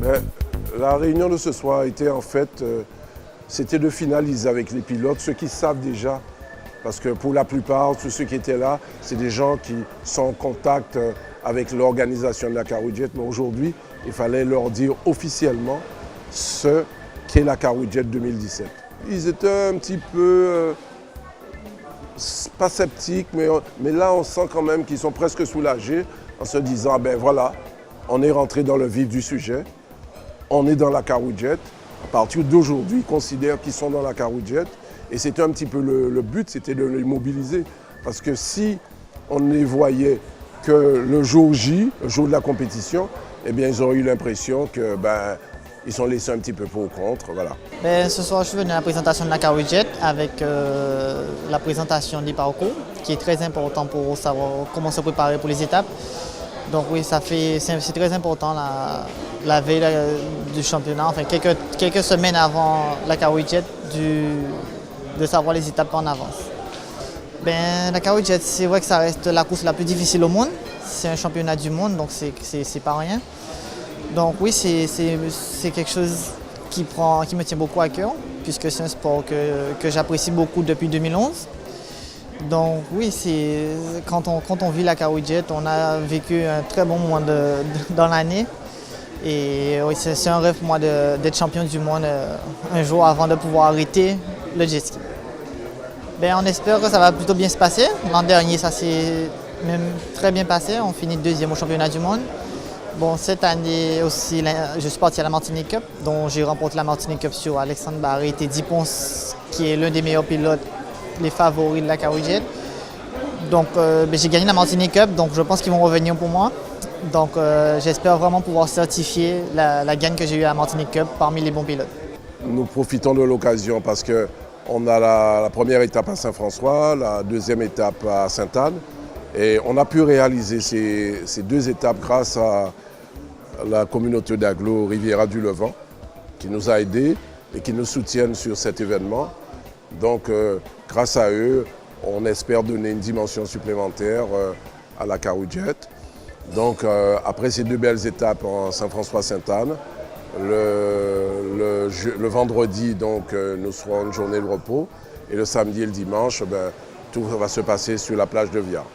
Mais la réunion de ce soir était en fait, c'était de finaliser avec les pilotes, ceux qui savent déjà. Parce que pour la plupart, tous ceux qui étaient là, c'est des gens qui sont en contact avec l'organisation de la Caroujet. Mais aujourd'hui, il fallait leur dire officiellement ce qu'est la Caroujet 2017. Ils étaient un petit peu, pas sceptiques, mais là on sent quand même qu'ils sont presque soulagés en se disant, ben voilà, on est rentré dans le vif du sujet, on est dans la Caroujet. À partir d'aujourd'hui, ils considèrent qu'ils sont dans la Caroujet. Et c'était un petit peu le but, c'était de les mobiliser. Parce que si on ne les voyait que le jour J, le jour de la compétition, eh bien ils auraient eu l'impression que ils sont laissés un petit peu pour ou contre. Voilà. Ce soir, je suis venu à la présentation de la Caroujet avec la présentation du parcours, qui est très important pour savoir comment se préparer pour les étapes. Donc oui, c'est très important la veille du championnat, enfin quelques semaines avant la Caroujet, de savoir les étapes en avance. La Caroujet, c'est vrai que ça reste la course la plus difficile au monde. C'est un championnat du monde, donc c'est pas rien. Donc oui, c'est quelque chose qui me tient beaucoup à cœur, puisque c'est un sport que j'apprécie beaucoup depuis 2011. Donc oui, quand on vit la Caroujet, on a vécu un très bon moment dans l'année. Et oui, c'est un rêve pour moi d'être champion du monde un jour avant de pouvoir arrêter le jet ski. On espère que ça va plutôt bien se passer. L'an dernier, ça s'est même très bien passé. On finit deuxième au championnat du monde. Bon, cette année aussi, je suis parti à la Martinique Cup, dont j'ai remporté la Martinique Cup sur Alexandre Barré et Teddy Ponce, qui est l'un des meilleurs pilotes, les favoris de la Caroujet. Donc j'ai gagné la Martinique Cup, donc je pense qu'ils vont revenir pour moi. Donc j'espère vraiment pouvoir certifier la gagne que j'ai eue à la Martinique Cup parmi les bons pilotes. Nous profitons de l'occasion parce qu'on a la première étape à Saint-François, la deuxième étape à Sainte-Anne. Et on a pu réaliser ces deux étapes grâce à la communauté d'agglo Riviera du Levant qui nous a aidés et qui nous soutiennent sur cet événement. Donc grâce à eux, on espère donner une dimension supplémentaire à la Caroujet. Donc après ces deux belles étapes en Saint-François-Sainte-Anne, le vendredi, donc, nous serons une journée de repos et le samedi et le dimanche, tout va se passer sur la plage de Viard.